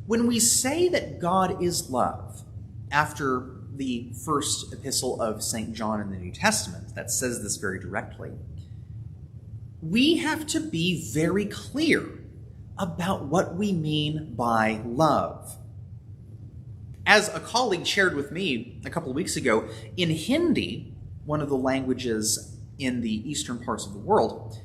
When we say that God is love, after the first epistle of St. John in the New Testament that says this very directly, we have to be very clear about what we mean by love. As a colleague shared with me a couple of weeks ago, in Hindi, one of the languages in the eastern parts of the world,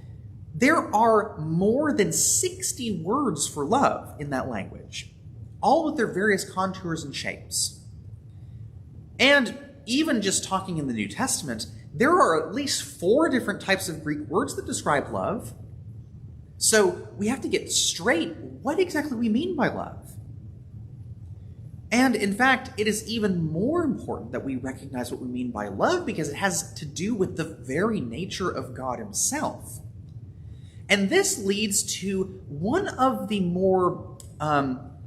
there are more than 60 words for love in that language, all with their various contours and shapes. And even just talking in the New Testament, there are at least 4 different types of Greek words that describe love. So we have to get straight what exactly we mean by love. And in fact, it is even more important that we recognize what we mean by love because it has to do with the very nature of God himself. And this leads to one of the more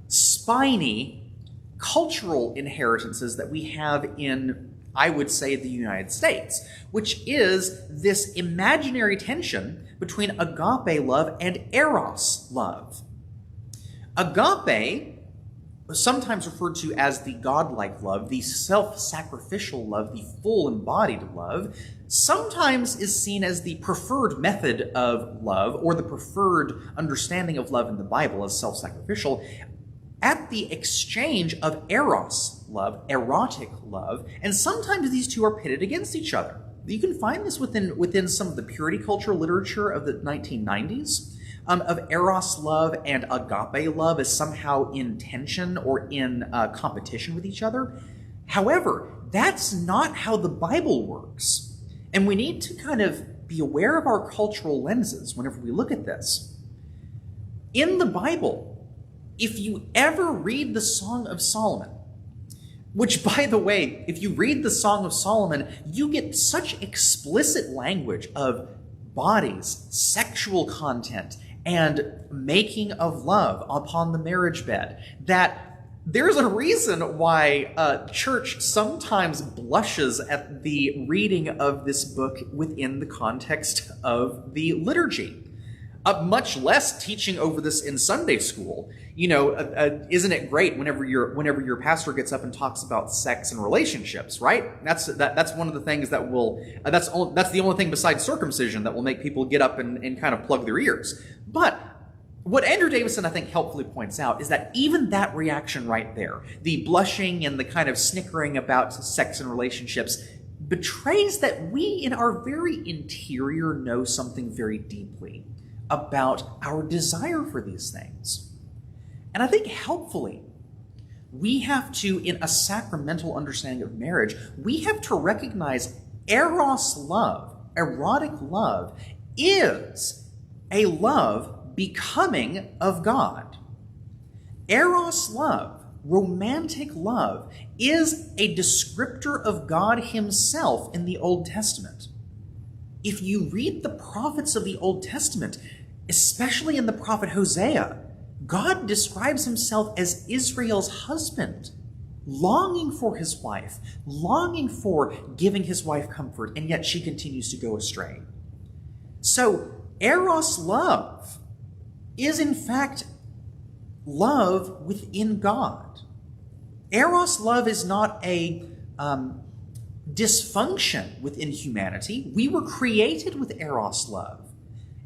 spiny cultural inheritances that we have in, I would say, the United States, which is this imaginary tension between agape love and eros love. Agape, sometimes referred to as the godlike love, the self-sacrificial love, the full embodied love, sometimes is seen as the preferred method of love or the preferred understanding of love in the Bible as self-sacrificial at the exchange of eros love, erotic love, and sometimes these two are pitted against each other. You can find this within some of the purity culture literature of the 1990s. Of eros love and agape love as somehow in tension or in competition with each other. However, that's not how the Bible works. And we need to kind of be aware of our cultural lenses whenever we look at this. In the Bible, if you ever read the Song of Solomon, which, by the way, if you read the Song of Solomon, you get such explicit language of bodies, sexual content, and making of love upon the marriage bed, that there's a reason why church sometimes blushes at the reading of this book within the context of the liturgy. Much less teaching over this in Sunday school. You know, isn't it great whenever your pastor gets up and talks about sex and relationships, right? That's one of the things that will that's the only thing besides circumcision that will make people get up and kind of plug their ears. But what Andrew Davison, I think, helpfully points out is that even that reaction right there, the blushing and the kind of snickering about sex and relationships, betrays that we in our very interior know something very deeply about our desire for these things. And I think helpfully, we have to, in a sacramental understanding of marriage, we have to recognize eros love, erotic love, is a love becoming of God. Eros love, romantic love, is a descriptor of God himself in the Old Testament. If you read the prophets of the Old Testament, especially in the prophet Hosea, God describes himself as Israel's husband, longing for his wife, longing for giving his wife comfort, and yet she continues to go astray. So, eros love is in fact love within God. Eros love is not a dysfunction within humanity. We were created with eros love.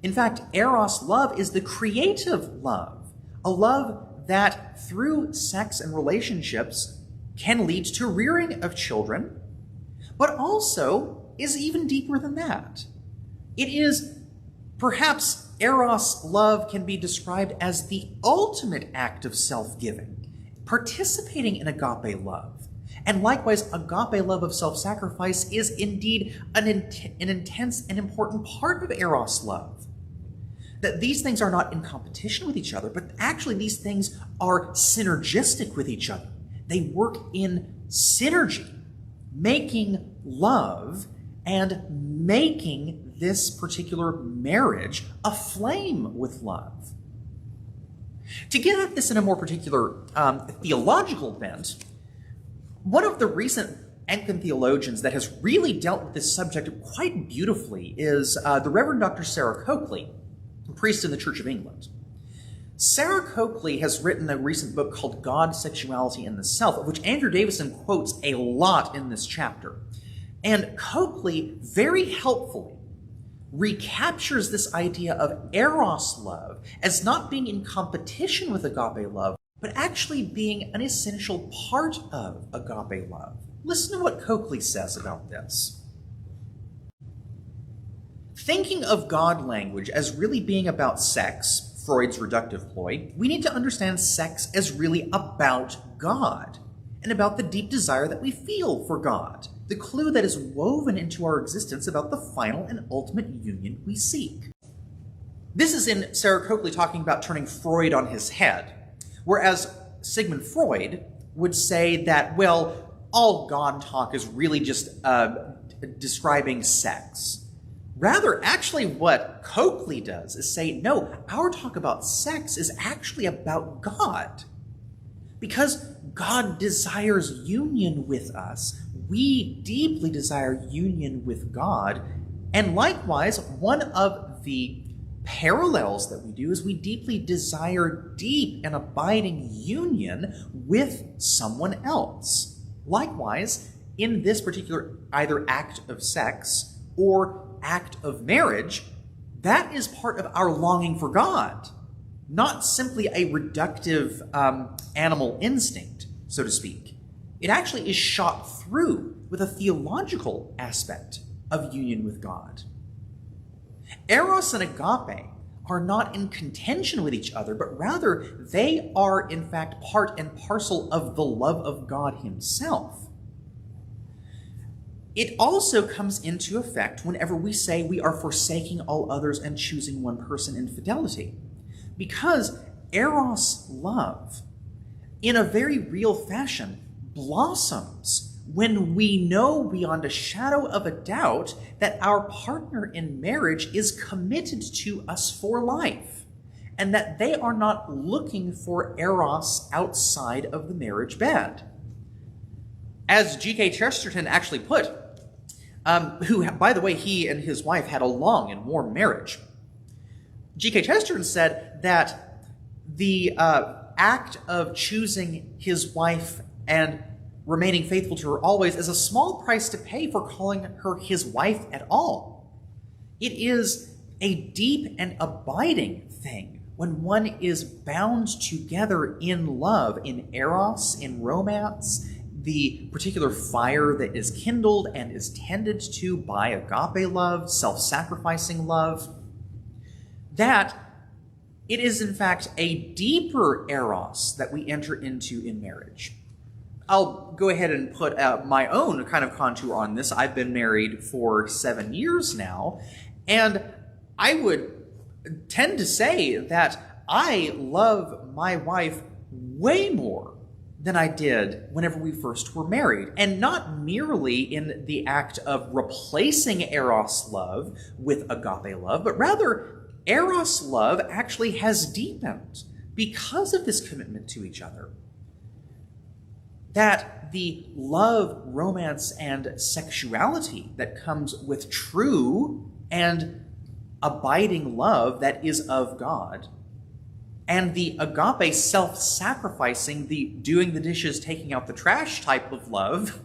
In fact, eros love is the creative love, a love that through sex and relationships can lead to rearing of children, but also is even deeper than that. It is perhaps eros love can be described as the ultimate act of self-giving, participating in agape love. And likewise, agape love of self-sacrifice is indeed an intense and important part of eros love. That these things are not in competition with each other, but actually these things are synergistic with each other. They work in synergy, making love and making this particular marriage aflame with love. To get at this in a more particular theological bent, one of the recent Anglican theologians that has really dealt with this subject quite beautifully is the Reverend Dr. Sarah Coakley, a priest in the Church of England. Sarah Coakley has written a recent book called God, Sexuality, and the Self, of which Andrew Davison quotes a lot in this chapter. And Coakley very helpfully recaptures this idea of eros love as not being in competition with agape love, but actually being an essential part of agape love. Listen to what Coakley says about this. Thinking of God language as really being about sex, Freud's reductive ploy, we need to understand sex as really about God and about the deep desire that we feel for God, the clue that is woven into our existence about the final and ultimate union we seek. This is in Sarah Coakley talking about turning Freud on his head, whereas Sigmund Freud would say that, well, all God talk is really just describing sex. Rather, actually what Coakley does is say, no, our talk about sex is actually about God. Because God desires union with us, we deeply desire union with God. And likewise, one of the parallels that we do is we deeply desire deep and abiding union with someone else. Likewise, in this particular either act of sex or act of marriage, that is part of our longing for God, not simply a reductive animal instinct, so to speak. It actually is shot through with a theological aspect of union with God. Eros and agape are not in contention with each other, but rather they are in fact part and parcel of the love of God himself. It also comes into effect whenever we say we are forsaking all others and choosing one person in fidelity. Because eros love, in a very real fashion, blossoms when we know beyond a shadow of a doubt that our partner in marriage is committed to us for life, and that they are not looking for eros outside of the marriage bed. As G.K. Chesterton actually put, who, by the way, he and his wife had a long and warm marriage. G.K. Chesterton said that the act of choosing his wife and remaining faithful to her always is a small price to pay for calling her his wife at all. It is a deep and abiding thing when one is bound together in love, in eros, in romance, the particular fire that is kindled and is tended to by agape love, self-sacrificing love, that it is in fact a deeper eros that we enter into in marriage. I'll go ahead and put my own kind of contour on this. I've been married for 7 years now, and I would tend to say that I love my wife way more than I did whenever we first were married. And not merely in the act of replacing eros love with agape love, but rather eros love actually has deepened because of this commitment to each other. That the love, romance, and sexuality that comes with true and abiding love that is of God, and the agape self-sacrificing, the doing the dishes, taking out the trash type of love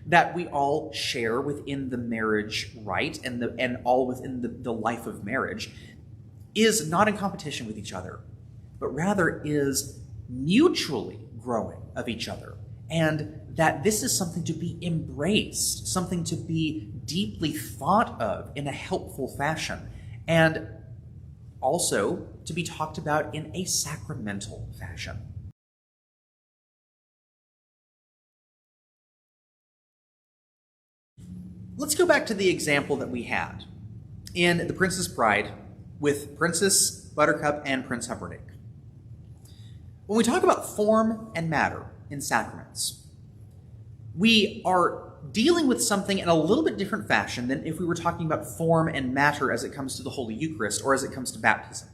that we all share within the marriage rite and all within the life of marriage, is not in competition with each other, but rather is mutually growing of each other. And that this is something to be embraced, something to be deeply thought of in a helpful fashion, and also to be talked about in a sacramental fashion. Let's go back to the example that we had in The Princess Bride with Princess Buttercup and Prince Humperdinck. When we talk about form and matter in sacraments, we are dealing with something in a little bit different fashion than if we were talking about form and matter as it comes to the Holy Eucharist or as it comes to baptism.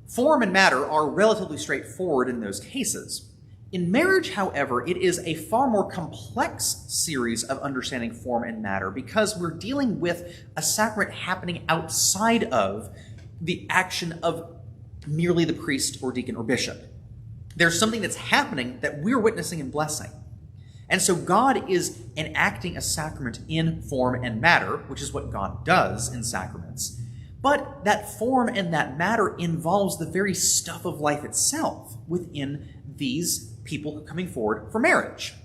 Form and matter are relatively straightforward in those cases. In marriage, however, it is a far more complex series of understanding form and matter because we're dealing with a sacrament happening outside of the action of merely the priest or deacon or bishop. There's something that's happening that we're witnessing and blessing. And so God is enacting a sacrament in form and matter, which is what God does in sacraments. But that form and that matter involves the very stuff of life itself within these people coming forward for marriage.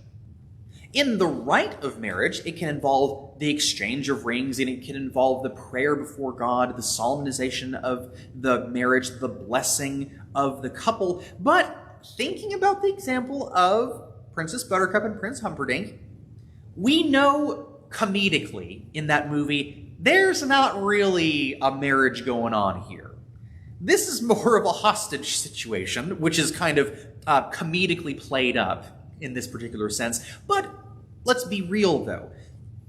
In the rite of marriage, it can involve the exchange of rings, and it can involve the prayer before God, the solemnization of the marriage, the blessing of the couple. But thinking about the example of Princess Buttercup and Prince Humperdinck, we know comedically in that movie, there's not really a marriage going on here. This is more of a hostage situation, which is kind of comedically played up in this particular sense. But let's be real, though.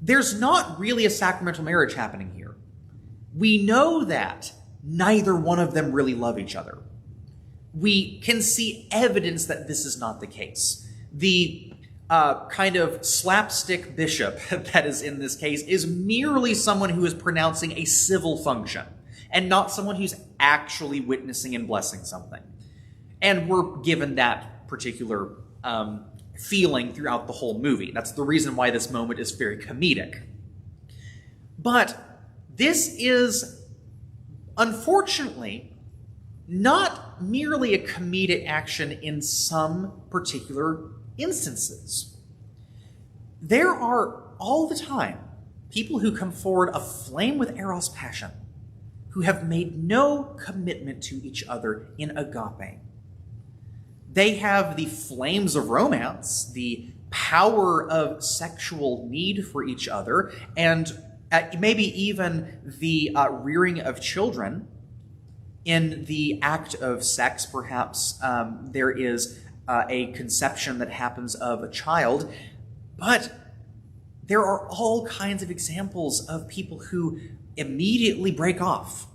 There's not really a sacramental marriage happening here. We know that neither one of them really love each other. We can see evidence that this is not the case. The kind of slapstick bishop that is in this case is merely someone who is pronouncing a civil function and not someone who's actually witnessing and blessing something. And we're given that particular feeling throughout the whole movie. That's the reason why this moment is very comedic. But this is, unfortunately, not merely a comedic action in some particular instances. There are, all the time, people who come forward aflame with eros passion, who have made no commitment to each other in agape. They have the flames of romance, the power of sexual need for each other, and maybe even the rearing of children. In the act of sex, perhaps there is a conception that happens of a child, but there are all kinds of examples of people who immediately break off,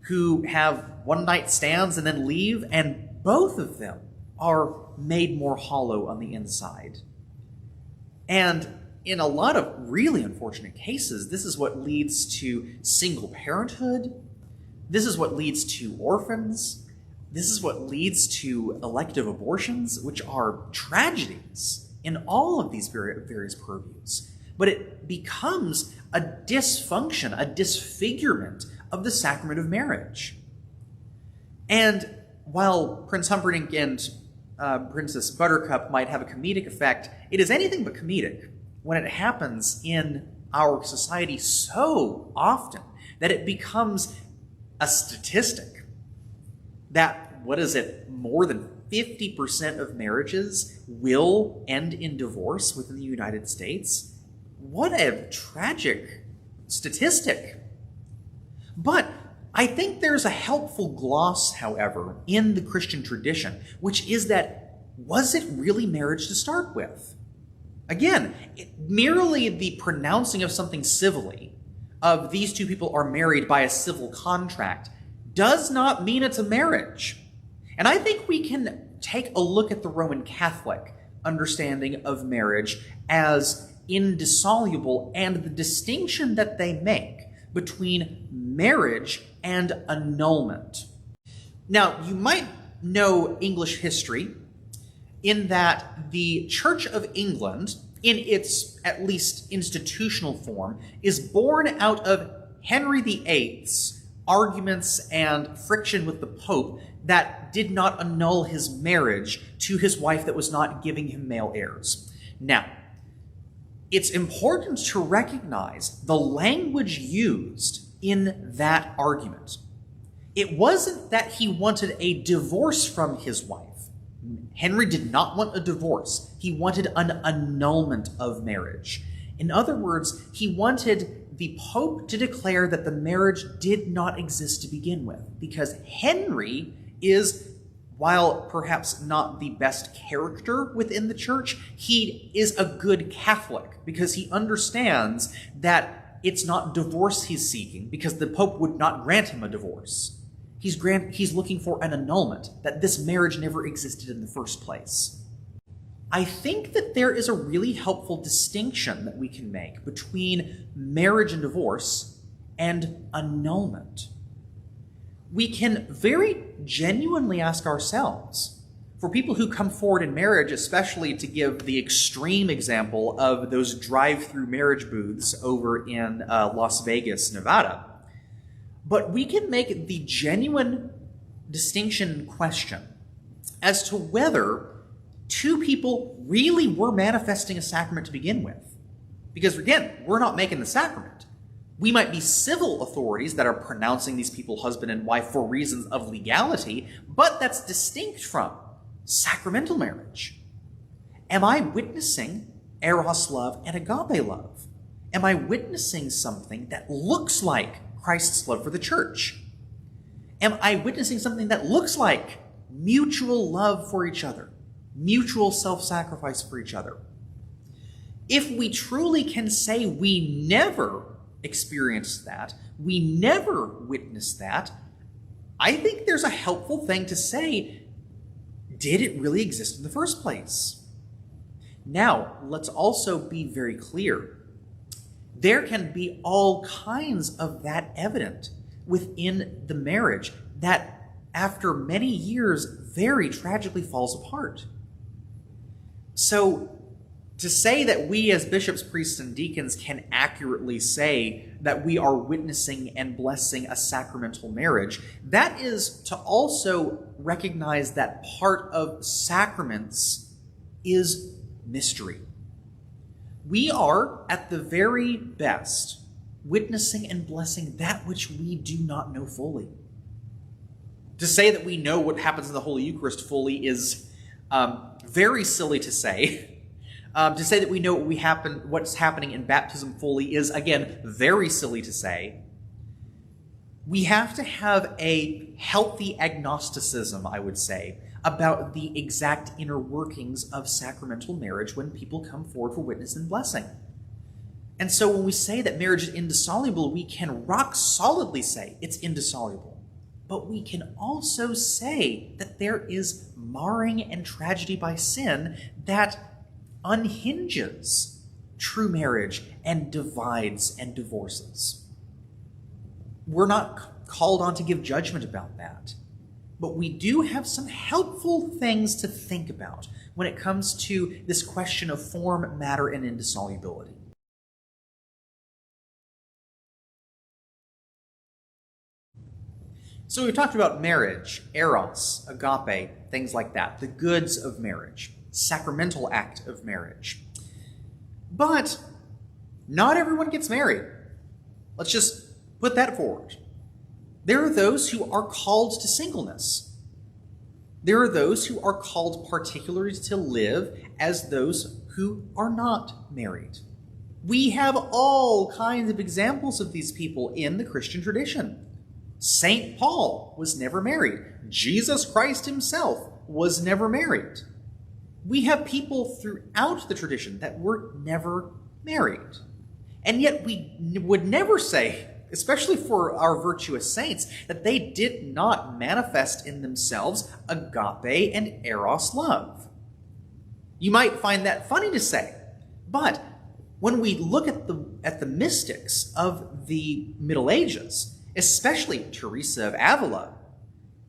who have one-night stands and then leave, and both of them are made more hollow on the inside. And in a lot of really unfortunate cases, this is what leads to single parenthood. This is what leads to orphans. This is what leads to elective abortions, which are tragedies in all of these various purviews. But it becomes a dysfunction, a disfigurement of the sacrament of marriage. And while Prince Humperdinck and Princess Buttercup might have a comedic effect, it is anything but comedic when it happens in our society so often that it becomes a statistic that, more than 50% of marriages will end in divorce within the United States? What a tragic statistic. But I think there's a helpful gloss, however, in the Christian tradition, which is that, was it really marriage to start with? Again, merely the pronouncing of something civilly, of these two people are married by a civil contract, does not mean it's a marriage. And I think we can take a look at the Roman Catholic understanding of marriage as indissoluble, and the distinction that they make between marriage and annulment. Now, you might know English history in that the Church of England, in its at least institutional form, is born out of Henry VIII's arguments and friction with the Pope that did not annul his marriage to his wife that was not giving him male heirs. Now, it's important to recognize the language used in that argument. It wasn't that he wanted a divorce from his wife. Henry did not want a divorce. He wanted an annulment of marriage. In other words, he wanted the Pope to declare that the marriage did not exist to begin with, because Henry is, while perhaps not the best character within the church, he is a good Catholic because he understands that it's not divorce he's seeking, because the Pope would not grant him a divorce. He's looking for an annulment, that this marriage never existed in the first place. I think that there is a really helpful distinction that we can make between marriage and divorce and annulment. we can very genuinely ask ourselves, for people who come forward in marriage, especially to give the extreme example of those drive-through marriage booths over in Las Vegas, Nevada, but we can make the genuine distinction question as to whether two people really were manifesting a sacrament to begin with. Because again, we're not making the sacrament. We might be civil authorities that are pronouncing these people husband and wife for reasons of legality, but that's distinct from sacramental marriage. Am I witnessing eros love and agape love? Am I witnessing something that looks like Christ's love for the church? Am I witnessing something that looks like mutual love for each other, mutual self-sacrifice for each other? If we truly can say we never experienced that, we never witnessed that, I think there's a helpful thing to say, did it really exist in the first place? Now, let's also be very clear. There can be all kinds of that evident within the marriage that, after many years, very tragically falls apart. So, to say that we as bishops, priests, and deacons can accurately say that we are witnessing and blessing a sacramental marriage, that is to also recognize that part of sacraments is mystery. We are, at the very best, witnessing and blessing that which we do not know fully. To say that we know what happens in the Holy Eucharist fully is very silly to say. To say that we know what's happening in baptism fully is, again, very silly to say. We have to have a healthy agnosticism, I would say, about the exact inner workings of sacramental marriage when people come forward for witness and blessing. And so when we say that marriage is indissoluble, we can rock solidly say it's indissoluble. But we can also say that there is marring and tragedy by sin that unhinges true marriage and divides and divorces. We're not called on to give judgment about that, but we do have some helpful things to think about when it comes to this question of form, matter, and indissolubility. So we've talked about marriage, eros, agape, things like that, the goods of marriage, sacramental act of marriage. But not everyone gets married. Let's just put that forward. There are those who are called to singleness. There are those who are called particularly to live as those who are not married. We have all kinds of examples of these people in the Christian tradition. St. Paul was never married. Jesus Christ himself was never married. We have people throughout the tradition that were never married. And yet we would never say, especially for our virtuous saints, that they did not manifest in themselves agape and eros love. You might find that funny to say, but when we look at the mystics of the Middle Ages, especially Teresa of Avila,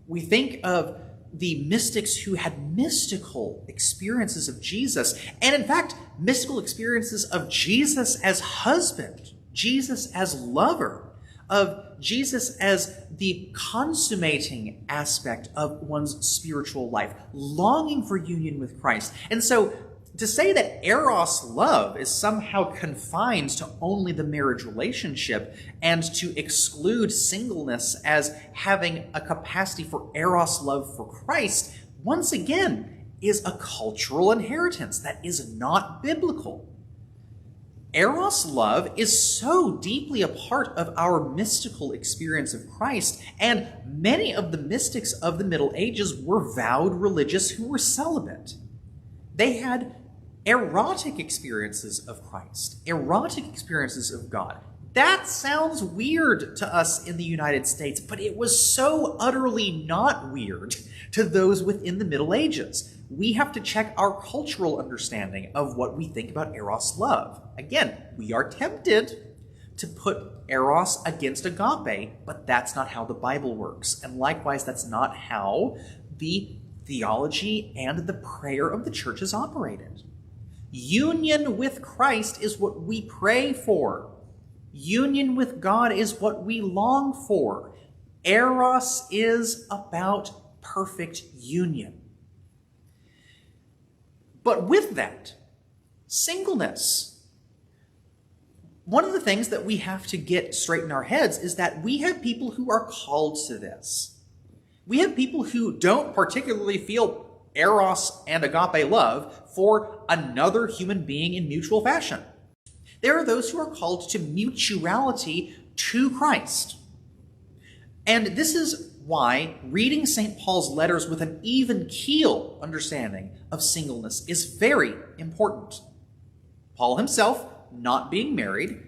we think of the mystics who had mystical experiences of Jesus, and in fact, mystical experiences of Jesus as husband, Jesus as lover, of Jesus as the consummating aspect of one's spiritual life, longing for union with Christ. And so to say that eros love is somehow confined to only the marriage relationship and to exclude singleness as having a capacity for eros love for Christ, once again, is a cultural inheritance that is not biblical. Eros love is so deeply a part of our mystical experience of Christ, and many of the mystics of the Middle Ages were vowed religious who were celibate. They had erotic experiences of Christ, erotic experiences of God. That sounds weird to us in the United States, but it was so utterly not weird to those within the Middle Ages. We have to check our cultural understanding of what we think about eros love. Again, we are tempted, to put eros against agape, but that's not how the Bible works. And likewise, that's not how the theology and the prayer of the church is operated. Union with Christ is what we pray for. Union with God is what we long for. Eros is about perfect union. But with that, singleness. One of the things that we have to get straight in our heads is that we have people who are called to this. We have people who don't particularly feel eros and agape love for another human being in mutual fashion. There are those who are called to mutuality to Christ. And this is why reading St. Paul's letters with an even keel understanding of singleness is very important. Paul himself, not being married,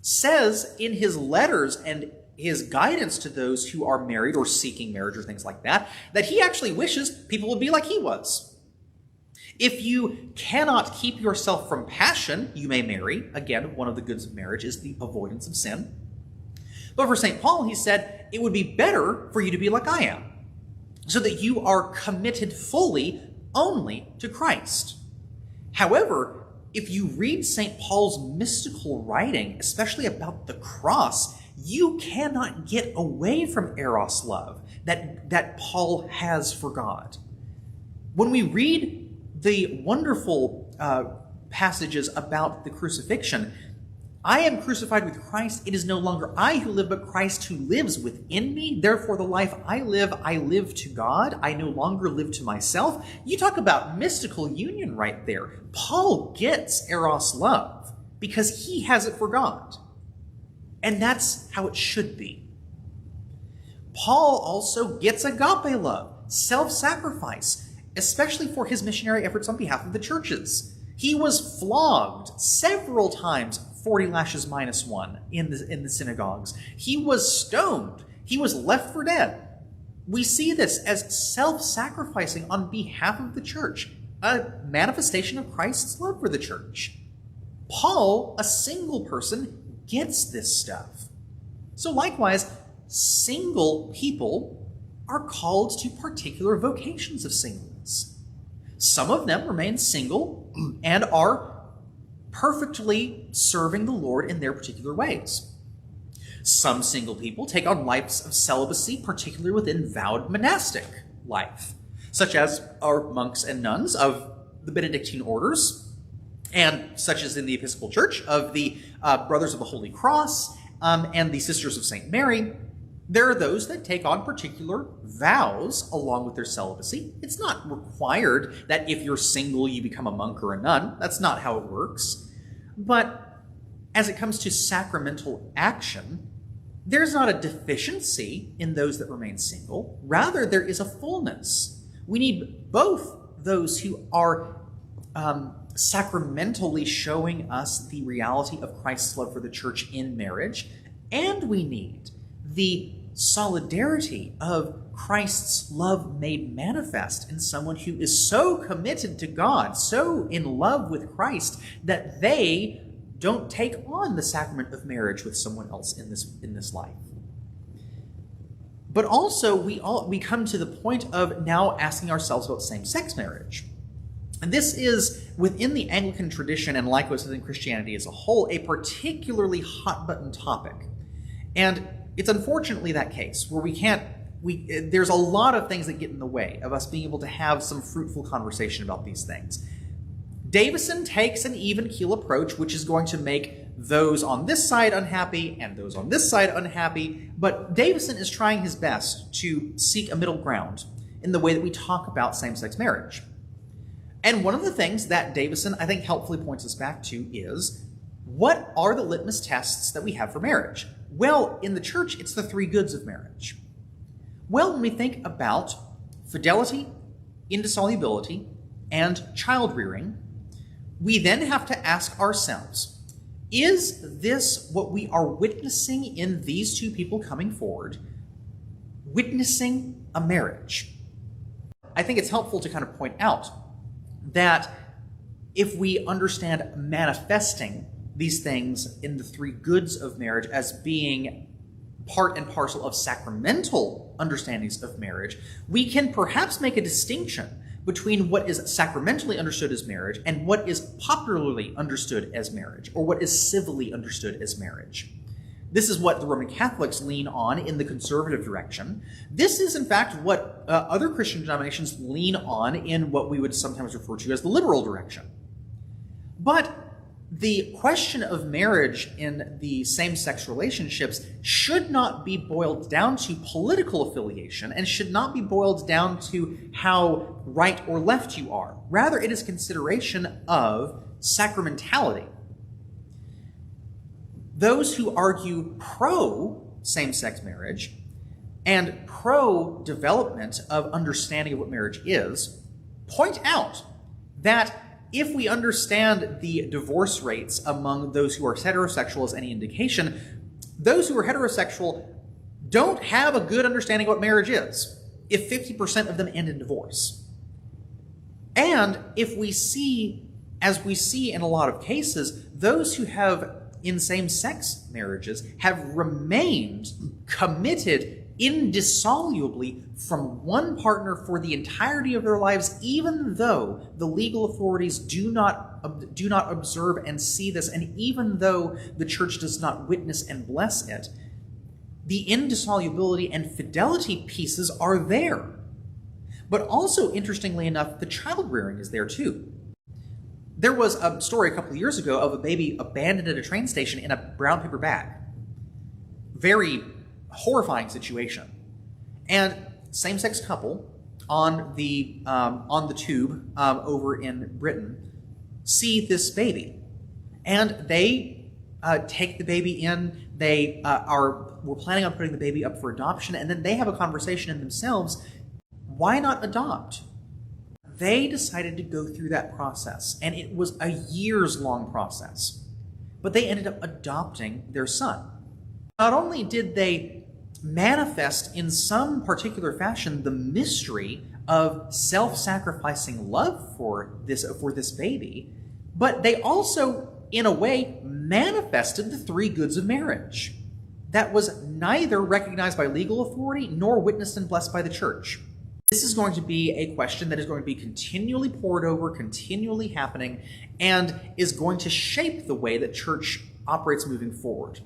says in his letters and his guidance to those who are married or seeking marriage or things like that, that he actually wishes people would be like he was. If you cannot keep yourself from passion, you may marry. Again, one of the goods of marriage is the avoidance of sin. But for St. Paul, he said, it would be better for you to be like I am, so that you are committed fully only to Christ. However, if you read St. Paul's mystical writing, especially about the cross, you cannot get away from eros love that Paul has for God. When we read the wonderful passages about the crucifixion, I am crucified with Christ. It is no longer I who live, but Christ who lives within me. Therefore, the life I live to God. I no longer live to myself. You talk about mystical union right there. Paul gets eros love because he has it for God. And that's how it should be. Paul also gets agape love, self-sacrifice, especially for his missionary efforts on behalf of the churches. He was flogged several times, 40 lashes minus one, in the synagogues. He was stoned. He was left for dead. We see this as self-sacrificing on behalf of the church, a manifestation of Christ's love for the church. Paul, a single person, gets this stuff. So likewise, single people are called to particular vocations of singleness. Some of them remain single and are perfectly serving the Lord in their particular ways. Some single people take on lives of celibacy, particularly within vowed monastic life, such as our monks and nuns of the Benedictine orders, and such as in the Episcopal Church of the Brothers of the Holy Cross and the Sisters of St. Mary. There are those that take on particular vows along with their celibacy. It's not required that if you're single, you become a monk or a nun. That's not how it works. But as it comes to sacramental action, there's not a deficiency in those that remain single. Rather, there is a fullness. We need both those who are sacramentally showing us the reality of Christ's love for the church in marriage, and we need the solidarity of Christ's love made manifest in someone who is so committed to God, so in love with Christ, that they don't take on the sacrament of marriage with someone else in this life. But also, we come to the point of now asking ourselves about same-sex marriage. And this is, within the Anglican tradition and likewise within Christianity as a whole, a particularly hot-button topic. And it's unfortunately that case, where there's a lot of things that get in the way of us being able to have some fruitful conversation about these things. Davison takes an even-keel approach, which is going to make those on this side unhappy and those on this side unhappy, but Davison is trying his best to seek a middle ground in the way that we talk about same-sex marriage. And one of the things that Davison, I think, helpfully points us back to is, what are the litmus tests that we have for marriage? Well, in the church, it's the three goods of marriage. Well, when we think about fidelity, indissolubility, and child rearing, we then have to ask ourselves, is this what we are witnessing in these two people coming forward, witnessing a marriage? I think it's helpful to kind of point out that if we understand manifesting these things in the three goods of marriage as being part and parcel of sacramental understandings of marriage, we can perhaps make a distinction between what is sacramentally understood as marriage and what is popularly understood as marriage, or what is civilly understood as marriage. This is what the Roman Catholics lean on in the conservative direction. This is, in fact, what other Christian denominations lean on in what we would sometimes refer to as the liberal direction. But the question of marriage in the same-sex relationships should not be boiled down to political affiliation and should not be boiled down to how right or left you are. Rather, it is consideration of sacramentality. Those who argue pro-same-sex marriage and pro-development of understanding of what marriage is point out that if we understand the divorce rates among those who are heterosexual as any indication, those who are heterosexual don't have a good understanding of what marriage is if 50% of them end in divorce. And if we see, as we see in a lot of cases, those who have in same-sex marriages have remained committed indissolubly from one partner for the entirety of their lives, even though the legal authorities do not observe and see this, and even though the church does not witness and bless it, the indissolubility and fidelity pieces are there. But also, interestingly enough, the child rearing is there too. There was a story a couple of years ago of a baby abandoned at a train station in a brown paper bag. Very horrifying situation. And same-sex couple on the tube over in Britain see this baby, and they take the baby in. They were planning on putting the baby up for adoption, and then they have a conversation in themselves. Why not adopt? They decided to go through that process, and it was a years-long process. But they ended up adopting their son. Not only did they manifest in some particular fashion the mystery of self-sacrificing love for this baby, but they also, in a way, manifested the three goods of marriage that was neither recognized by legal authority nor witnessed and blessed by the church. This is going to be a question that is going to be continually pored over, continually happening, and is going to shape the way that church operates moving forward.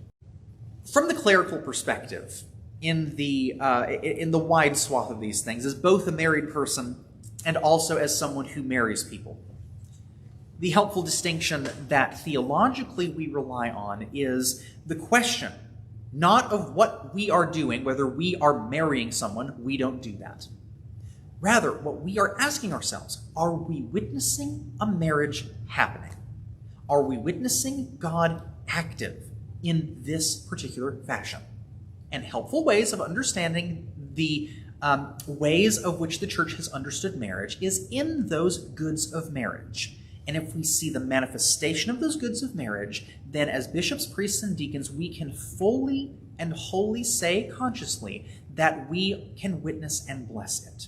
From the clerical perspective, in the wide swath of these things, as both a married person and also as someone who marries people, the helpful distinction that theologically we rely on is the question, not of what we are doing, whether we are marrying someone. We don't do that. Rather, what we are asking ourselves, are we witnessing a marriage happening? Are we witnessing God active in this particular fashion? And helpful ways of understanding the ways of which the church has understood marriage is in those goods of marriage. And if we see the manifestation of those goods of marriage, then as bishops, priests, and deacons, we can fully and wholly say consciously that we can witness and bless it.